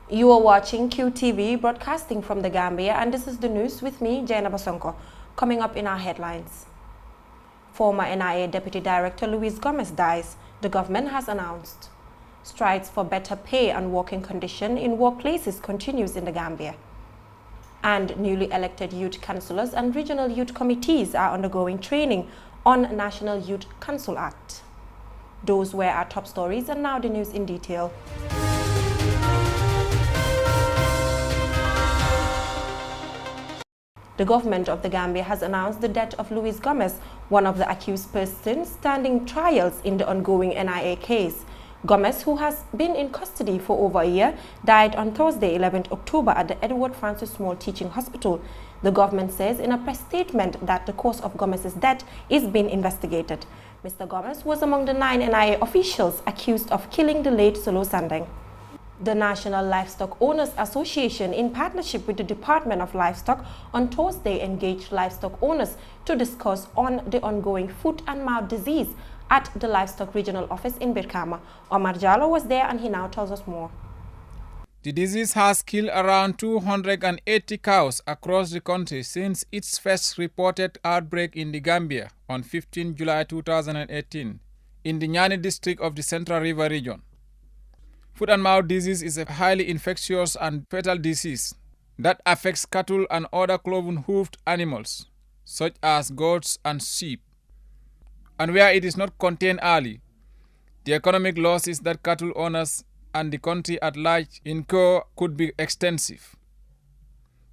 You are watching QTV broadcasting from the Gambia, and this is the news with me, Jaina Basonko. Coming up in our headlines. Former NIA Deputy Director Luis Gomez dies, the government has announced. Strides for better pay and working conditions in workplaces continues in the Gambia. And newly elected youth councillors and regional youth committees are undergoing training on National Youth Council Act. Those were our top stories, and now the news in detail. The government of the Gambia has announced the death of Luis Gomez, one of the accused persons standing trials in the ongoing NIA case. Gomez, who has been in custody for over a year, died on Thursday, 11th October at the Edward Francis Small Teaching Hospital. The government says in a press statement that the cause of Gomez's death is being investigated. Mr. Gomez was among the 9 NIA officials accused of killing the late Solo Sandeng. The National Livestock Owners Association, in partnership with the Department of Livestock, on Thursday engaged livestock owners to discuss on the ongoing foot and mouth disease at the Livestock Regional Office in Birkama. Omar Jallo was there and he now tells us more. The disease has killed around 280 cows across the country since its first reported outbreak in the Gambia on 15 July 2018 in the Nyani district of the Central River region. Foot and mouth disease is a highly infectious and fatal disease that affects cattle and other cloven-hoofed animals, such as goats and sheep. And where it is not contained early, the economic losses that cattle owners and the country at large incur could be extensive.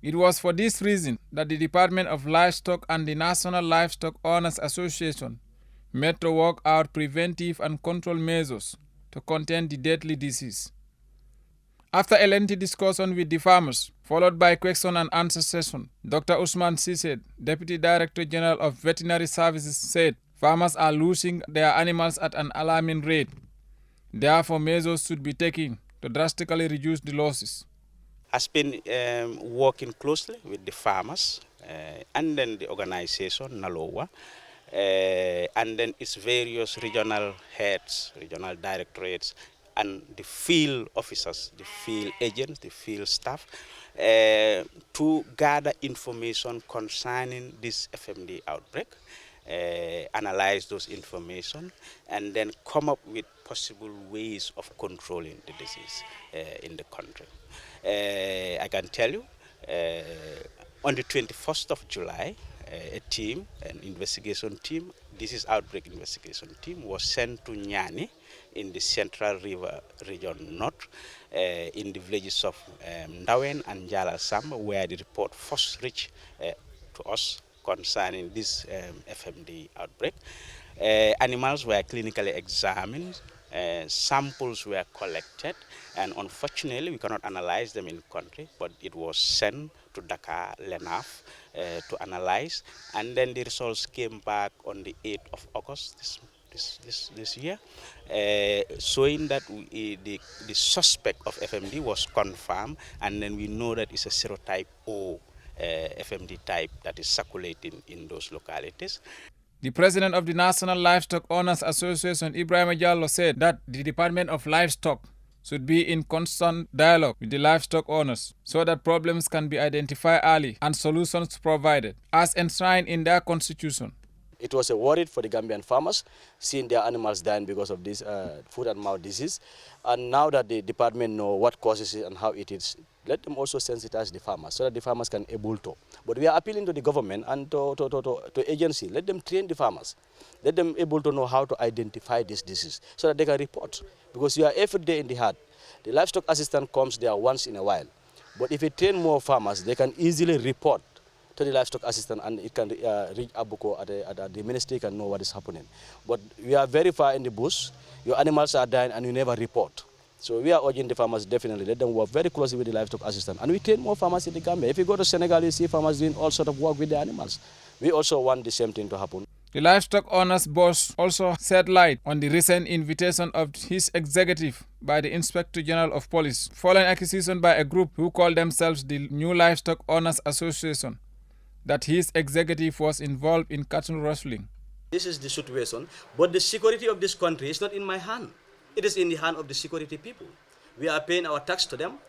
It was for this reason that the Department of Livestock and the National Livestock Owners Association met to work out preventive and control measures to contain the deadly disease. After a lengthy discussion with the farmers, followed by question and answer session, Dr. Usman Sised, Deputy Director General of Veterinary Services, said farmers are losing their animals at an alarming rate. Therefore, measures should be taken to drastically reduce the losses. Has been working closely with the farmers and then the organization, NALOWA, and then its various regional heads, regional directorates, and the field officers, the field agents, the field staff, to gather information concerning this FMD outbreak, analyze those information, and then come up with possible ways of controlling the disease in the country. I can tell you, on the 21st of July, a team, an investigation team, disease outbreak investigation team, was sent to Nyani in the Central River region north, in the villages of Ndawen and Jala Samba, where the report first reached to us concerning this FMD outbreak. Animals were clinically examined, samples were collected, and unfortunately we cannot analyze them in country, but it was sent to Dakar, Lenaf, to analyze, and then the results came back on the 8th of August this year, showing that the suspect of FMD was confirmed, and then we know that it's a serotype O FMD type that is circulating in those localities. The president of the National Livestock Owners Association, Ibrahim Jallo, said that the Department of Livestock should be in constant dialogue with the livestock owners so that problems can be identified early and solutions provided, as enshrined in their constitution. It was a worry for the Gambian farmers, seeing their animals dying because of this foot and mouth disease. And now that the department know what causes it and how it is, let them also sensitize the farmers so that the farmers can able to. But we are appealing to the government and to agency. Let them train the farmers. Let them able to know how to identify this disease so that they can report. Because we are every day in the herd. The livestock assistant comes there once in a while. But if we train more farmers, they can easily report to the livestock assistant, and it can reach Abuko at the ministry, can know what is happening. But we are very far in the bush. Your animals are dying and you never report. So we are urging the farmers, definitely let them work very closely with the livestock assistant. And we train more farmers in the Gambia. If you go to Senegal, you see farmers doing all sorts of work with the animals. We also want the same thing to happen. The livestock owners boss also shed light on the recent invitation of his executive by the Inspector General of Police, following accusation by a group who call themselves the New Livestock Owners Association, that his executive was involved in cattle rustling. This is the situation, but the security of this country is not in my hand. It is in the hand of the security people. We are paying our tax to them.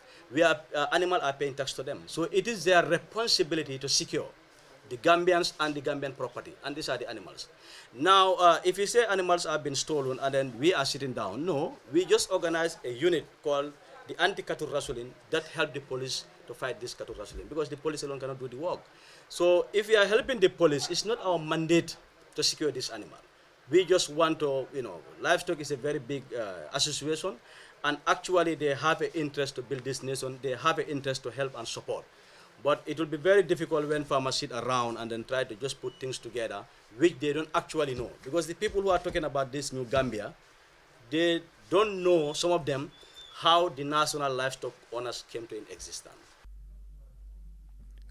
animals are paying tax to them. So it is their responsibility to secure the Gambians and the Gambian property, and these are the animals. Now, if you say animals have been stolen and then we are sitting down, no, we just organize a unit called the anti-cattle rustling that help the police to fight this cattle rustling, because the police alone cannot do the work. So if we are helping the police, it's not our mandate to secure this animal. We just want to, Livestock is a very big association, and actually they have an interest to build this nation. They have an interest to help and support. But it will be very difficult when farmers sit around and then try to just put things together, which they don't actually know. Because the people who are talking about this new Gambia, they don't know, some of them, how the national livestock owners came to in existence.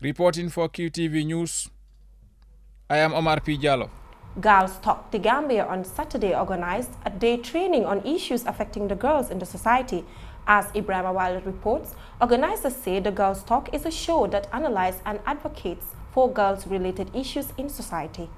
Reporting for QTV News, I am Omar P. Jallo. Girls Talk the Gambia on Saturday organized a day training on issues affecting the girls in the society. As Ibrahim Awale reports, organizers say the Girls Talk is a show that analyzes and advocates for girls-related issues in society.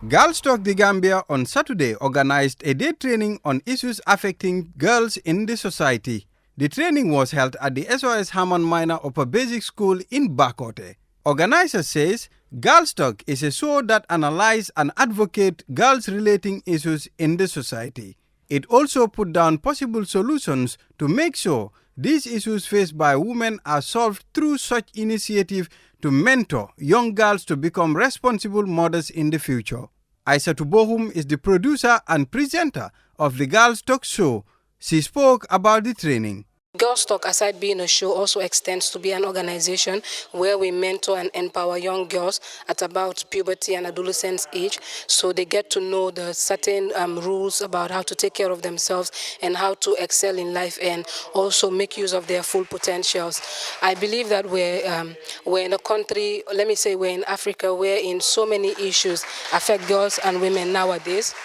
Girls Talk the Gambia on Saturday organized a day training on issues affecting girls in the society. The training was held at the SOS Hammond Minor Upper Basic School in Bakote. Organizers says Girls Talk is a show that analyzes and advocates girls-relating issues in the society. It also put down possible solutions to make sure these issues faced by women are solved through such initiative to mentor young girls to become responsible mothers in the future. Aissatou Bohum is the producer and presenter of the Girls Talk show. She spoke about the training. Girls Talk, aside being a show, also extends to be an organization where we mentor and empower young girls at about puberty and adolescence age, so they get to know the certain rules about how to take care of themselves and how to excel in life and also make use of their full potentials. I believe that we're in a country, let me say we're in Africa, wherein so many issues affect girls and women nowadays.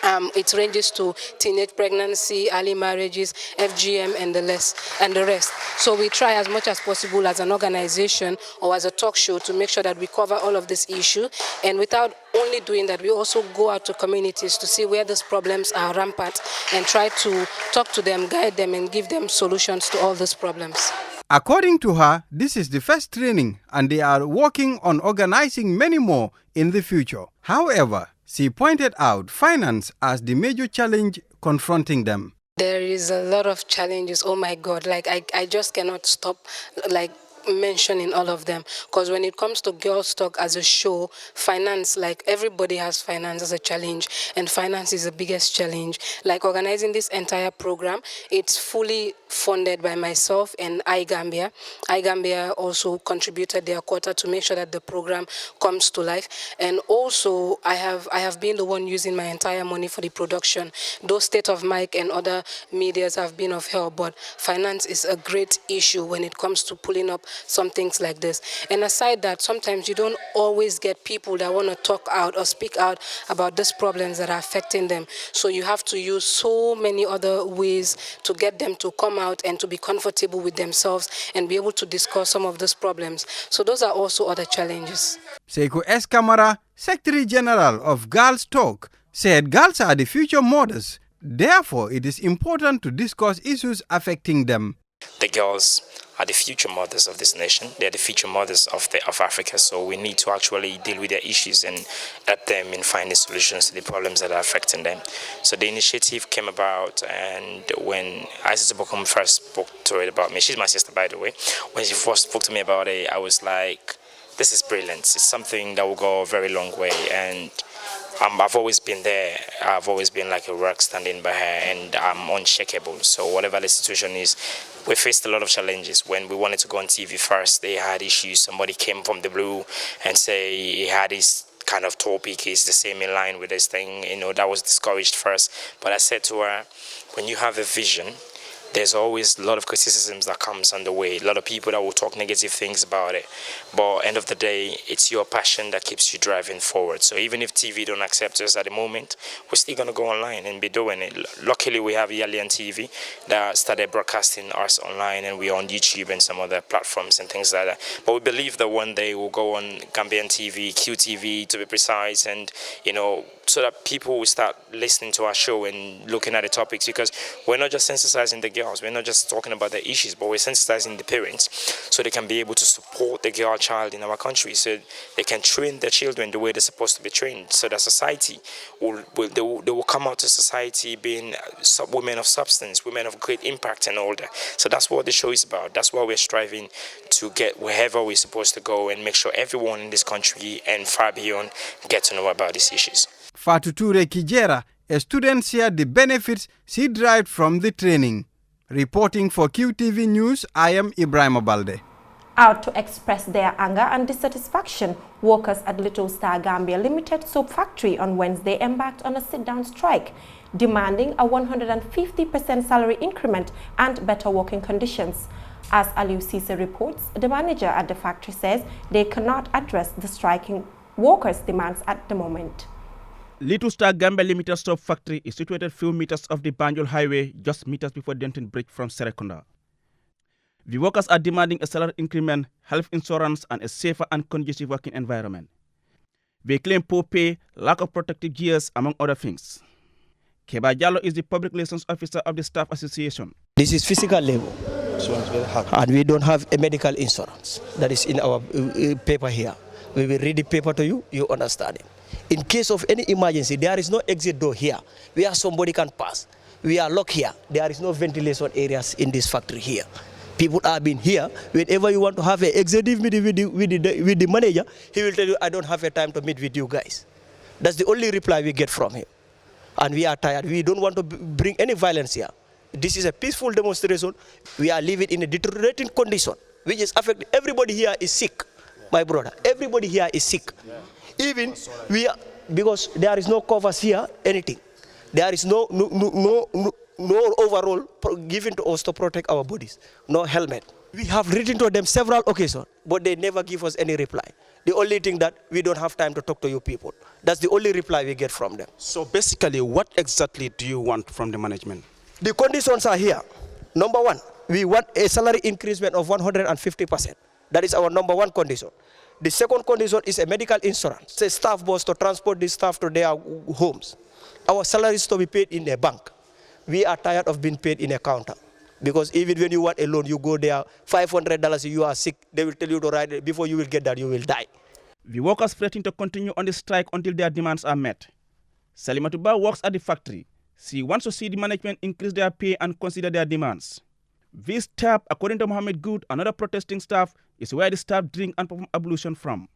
It ranges to teenage pregnancy, early marriages, FGM, and the rest. So we try as much as possible as an organization or as a talk show to make sure that we cover all of this issue. And without only doing that, we also go out to communities to see where these problems are rampant and try to talk to them, guide them, and give them solutions to all these problems. According to her, this is the first training and they are working on organizing many more in the future. However, she pointed out finance as the major challenge confronting them. There is a lot of challenges, oh my God, I just cannot stop mentioning all of them, because when it comes to Girls Talk as a show, finance, everybody has finance as a challenge, and finance is the biggest challenge. Organizing this entire program, it's fully funded by myself and iGambia. iGambia also contributed their quota to make sure that the program comes to life, and also I have been the one using my entire money for the production. Though State of Mike and other medias have been of help, but finance is a great issue when it comes to pulling up some things like this. And aside that, sometimes you don't always get people that want to talk out or speak out about these problems that are affecting them. So you have to use so many other ways to get them to come out and to be comfortable with themselves and be able to discuss some of these problems. So those are also other challenges. Seiko S. Kamara, Secretary General of Girls Talk, said girls are the future mothers. Therefore, it is important to discuss issues affecting them. The girls are the future mothers of this nation. They're the future mothers of Africa. So we need to actually deal with their issues and help them in finding solutions to the problems that are affecting them. So the initiative came about, and when Aissatou Bohum first spoke to it about me, she's my sister, by the way. When she first spoke to me about it, I was like, this is brilliant. It's something that will go a very long way. And I've always been there. I've always been like a rock standing by her, and I'm unshakable. So whatever the situation is, we faced a lot of challenges. When we wanted to go on TV first, they had issues. Somebody came from the blue and say he had his kind of topic is the same in line with this thing. That was discouraged first. But I said to her, when you have a vision, there's always a lot of criticisms that comes on the way, a lot of people that will talk negative things about it. But end of the day, it's your passion that keeps you driving forward. So even if TV don't accept us at the moment, we're still going to go online and be doing it. Luckily, we have Yalian TV that started broadcasting us online, and we're on YouTube and some other platforms and things like that. But we believe that one day we'll go on Gambian TV, QTV to be precise, and so that people will start listening to our show and looking at the topics, because we're not just sensitizing the girls. We're not just talking about the issues, but we're sensitizing the parents so they can be able to support the girl child in our country, so they can train their children the way they're supposed to be trained, so that society they will come out to society being women of substance, women of great impact and all that. So that's what the show is about. That's why we're striving to get wherever we're supposed to go and make sure everyone in this country and far beyond get to know about these issues. Fatu Ture Kijera, a student, shared the benefits she derived from the training. Reporting for QTV News, I am Ibrahim Abalde. Out to express their anger and dissatisfaction, workers at Little Star Gambia Limited Soap Factory on Wednesday embarked on a sit-down strike, demanding a 150% salary increment and better working conditions. As Aliou Cisse reports, the manager at the factory says they cannot address the striking workers' demands at the moment. Little Star Gambia Limited Soap Factory is situated few meters off the Banjul Highway, just meters before Denton Bridge from Serekunda. The workers are demanding a salary increment, health insurance, and a safer and conducive working environment. They claim poor pay, lack of protective gears, among other things. Keba Jallo is the public relations officer of the Staff Association. This is physical labor, and we don't have a medical insurance. That is in our paper here. We will read the paper to you, you understand it. In case of any emergency, there is no exit door here where somebody can pass. We are locked here. There is no ventilation areas in this factory here. People have been here. Whenever you want to have an executive meeting with the manager, he will tell you, I don't have a time to meet with you guys. That's the only reply we get from him. And we are tired. We don't want to bring any violence here. This is a peaceful demonstration. We are living in a deteriorating condition, which is affecting everybody here is sick, my brother. Everybody here is sick. Even we are, because there is no covers here, anything. There is no overall given to us to protect our bodies, no helmet. We have written to them several occasions, but they never give us any reply. The only thing that we don't have time to talk to you people. That's the only reply we get from them. So basically, what exactly do you want from the management? The conditions are here. Number one, we want a salary increasement of 150%. That is our number one condition. The second condition is a medical insurance. It's a staff boss to transport the staff to their homes. Our salaries to be paid in a bank. We are tired of being paid in a counter. Because even when you want a loan, you go there, $500, you are sick, they will tell you to write it. Before you will get that, you will die. The workers threaten to continue on the strike until their demands are met. Salimatuba works at the factory. She wants to see the management increase their pay and consider their demands. This tap, according to Mohammed Good, another protesting staff, is where the staff drink and perform ablution from.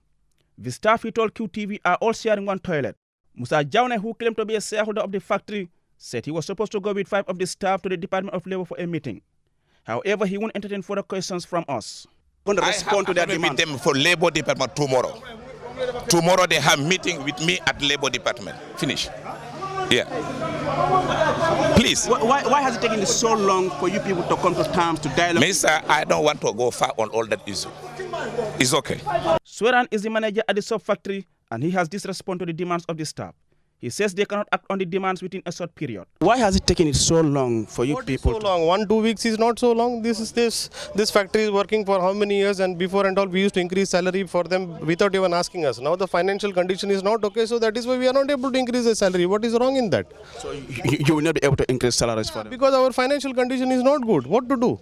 The staff, he told QTV, are all sharing one toilet. Musa Jaune, who claimed to be a shareholder of the factory, said he was supposed to go with 5 of the staff to the Department of Labor for a meeting. However, he won't entertain further questions from us. I'm going to meet them for Labor Department tomorrow. Tomorrow they have meeting with me at Labor Department. Finish. Yeah. Please. Why has it taken so long for you people to come to terms to dialogue? Mister, I don't want to go far on all that issue. It's okay. Sweran is the manager at the soap factory, and he has this response to the demands of the staff. He says they cannot act on the demands within a short period. Why has it taken so long for you people? So long. 1-2 weeks is not so long. This factory is working for how many years, and before and all we used to increase salary for them without even asking us. Now the financial condition is not okay, so that is why we are not able to increase the salary. What is wrong in that? So you will not be able to increase salaries for them? Because our financial condition is not good. What to do?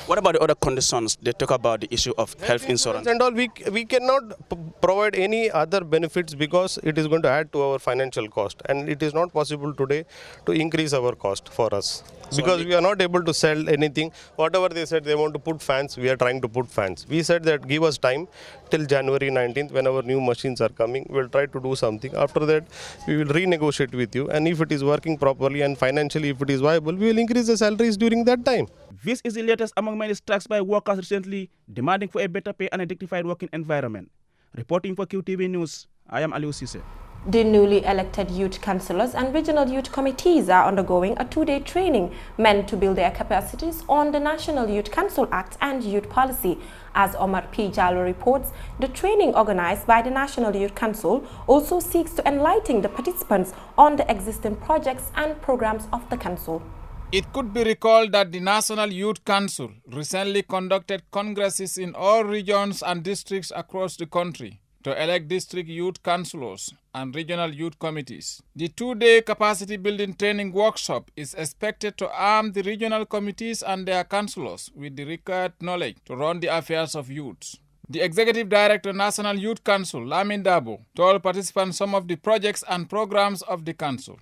What about the other conditions? They talk about the issue of health insurance. And all, we cannot provide any other benefits because it is going to add to our financial cost, and it is not possible today to increase our cost for us. Because we are not able to sell anything. Whatever they said they want to put fans, we are trying to put fans. We said that give us time till January 19th when our new machines are coming. We will try to do something. After that, we will renegotiate with you. And if it is working properly and financially, if it is viable, we will increase the salaries during that time. This is the latest among many strikes by workers recently demanding for a better pay and a dignified working environment. Reporting for QTV News, I am Aliou Cisse. The newly elected youth councillors and regional youth committees are undergoing a 2-day training meant to build their capacities on the National Youth Council Act and youth policy. As Omar P. Jallo reports, the training organized by the National Youth Council also seeks to enlighten the participants on the existing projects and programs of the council. It could be recalled that the National Youth Council recently conducted congresses in all regions and districts across the country. to elect district youth councillors and regional youth committees. The two-day capacity building training workshop is expected to arm the regional committees and their councillors with the required knowledge to run the affairs of youth. The Executive Director, National Youth Council, Lamin Dabo, told participants some of the projects and programs of the council.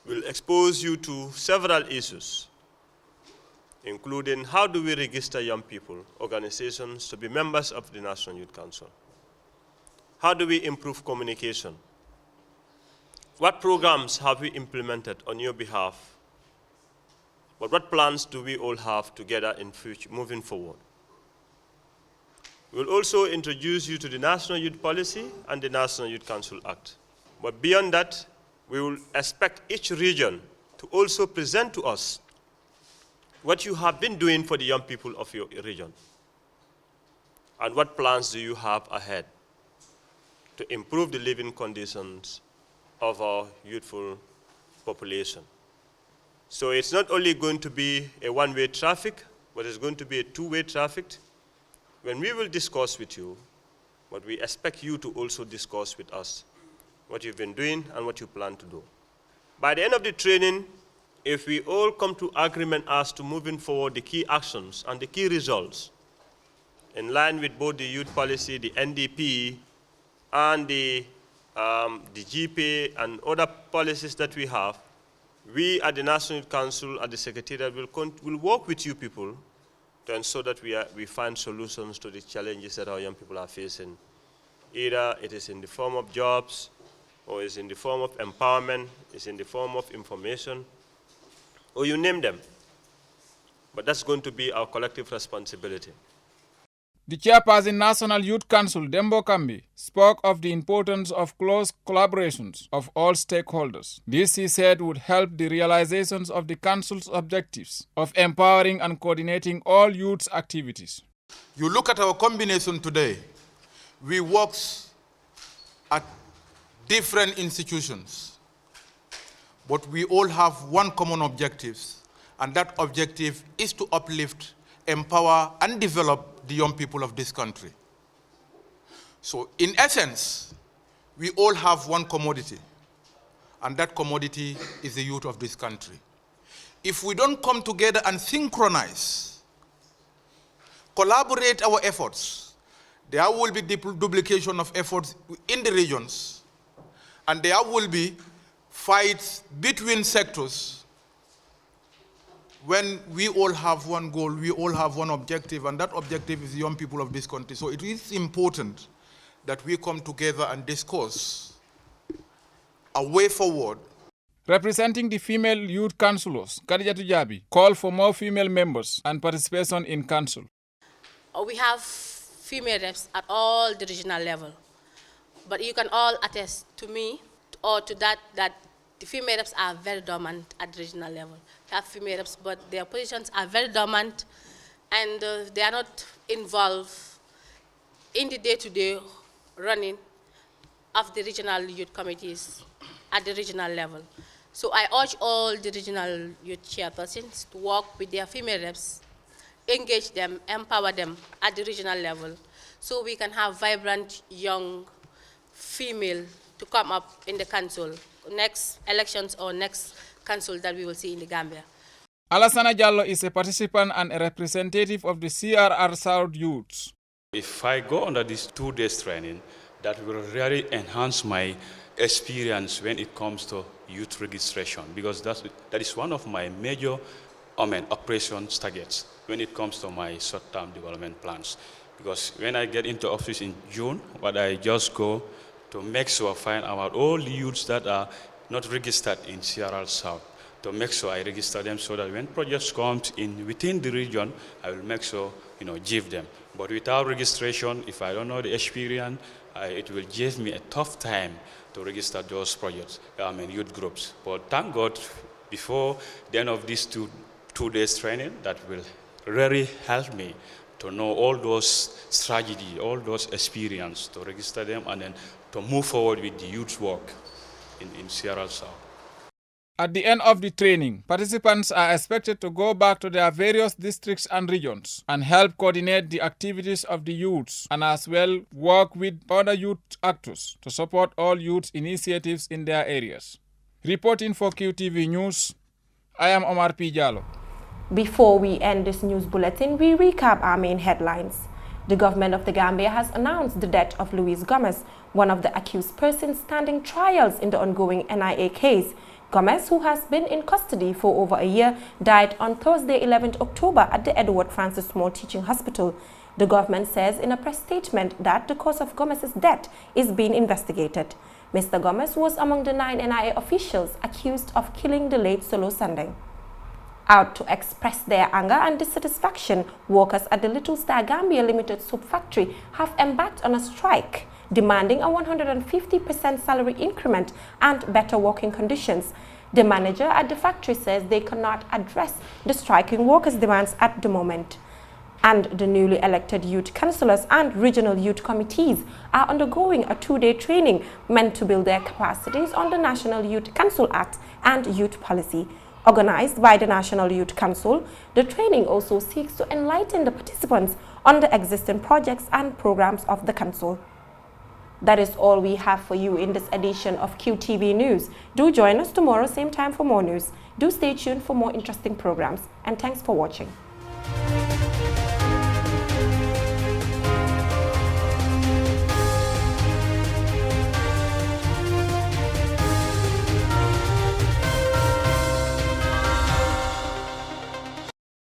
We'll expose you to several issues, including how do we register young people, organizations to be members of the National Youth Council? How do we improve communication? What programs have we implemented on your behalf? But what plans do we all have together in future, moving forward? We'll also introduce you to the National Youth Policy and the National Youth Council Act. But beyond that, we will expect each region to also present to us what you have been doing for the young people of your region, and what plans do you have ahead to improve the living conditions of our youthful population. So it's not only going to be a one-way traffic, but it's going to be a two-way traffic. When we will discuss with you, but we expect you to also discuss with us what you've been doing and what you plan to do. By the end of the training, if we all come to agreement as to moving forward the key actions and the key results, in line with both the youth policy, the NDP, and the GPA and other policies that we have, we at the National Youth Council, at the Secretariat, will work with you people to ensure that we find solutions to the challenges that our young people are facing. Either it is in the form of jobs, or it's in the form of empowerment, it's in the form of information, or you name them. But that's going to be our collective responsibility. The chairperson National Youth Council, Dembo Kambi, spoke of the importance of close collaborations of all stakeholders. This, he said, would help the realizations of the council's objectives of empowering and coordinating all youth's activities. You look at our combination today, we work at different institutions, but we all have one common objective, and that objective is to uplift, empower, and develop the young people of this country. So in essence, we all have one commodity, and that commodity is the youth of this country. If we don't come together and synchronize, collaborate our efforts, there will be duplication of efforts in the regions, and there will be fights between sectors. When we all have one goal, we all have one objective, and that objective is the young people of this country. So it is important that we come together and discuss a way forward. Representing the female youth councillors, Khadija Tujabi called for more female members and participation in council. We have female reps at all the regional level, but you can all attest to me or to that the female reps are very dominant at the regional level. We have female reps, but their positions are very dominant, and they are not involved in the day-to-day running of the regional youth committees at the regional level. So I urge all the regional youth chairpersons to work with their female reps, engage them, empower them at the regional level, so we can have vibrant young female to come up in the council, next elections or next council that we will see in the Gambia. Alassana Jallo is a participant and a representative of the CRR South Youths. If I go under this 2 days training, that will really enhance my experience when it comes to youth registration, because that is one of my major operations targets when it comes to my short-term development plans. Because when I get into office in June, what I just go to make sure I find out all the youths that are not registered in CRR South, to make sure I register them so that when projects come in within the region, I will make sure, give them. But without registration, if I don't know the experience, it will give me a tough time to register those projects, youth groups. But thank God, before the end of this two days training, that will really help me to know all those strategies, all those experience, to register them and then to move forward with the youth work in CRL South. At the end of the training, participants are expected to go back to their various districts and regions and help coordinate the activities of the youths and as well work with other youth actors to support all youth initiatives in their areas. Reporting for QTV News, I am Omar P. Jallo. Before we end this news bulletin, we recap our main headlines. The government of the Gambia has announced the death of Luis Gomez, one of the accused persons standing trials in the ongoing NIA case. Gomez, who has been in custody for over a year, died on Thursday, 11th October at the Edward Francis Small Teaching Hospital. The government says in a press statement that the cause of Gomez's death is being investigated. Mr. Gomez was among the 9 NIA officials accused of killing the late Solo Sandeng. Out to express their anger and dissatisfaction, workers at the Little Star Gambia Limited Soap Factory have embarked on a strike, demanding a 150% salary increment and better working conditions. The manager at the factory says they cannot address the striking workers' demands at the moment. And the newly elected youth councillors and regional youth committees are undergoing a 2-day training meant to build their capacities on the National Youth Council Act and youth policy. Organized by the National Youth Council, the training also seeks to enlighten the participants on the existing projects and programs of the council. That is all we have for you in this edition of QTV News. Do join us tomorrow, same time for more news. Do stay tuned for more interesting programs, and thanks for watching.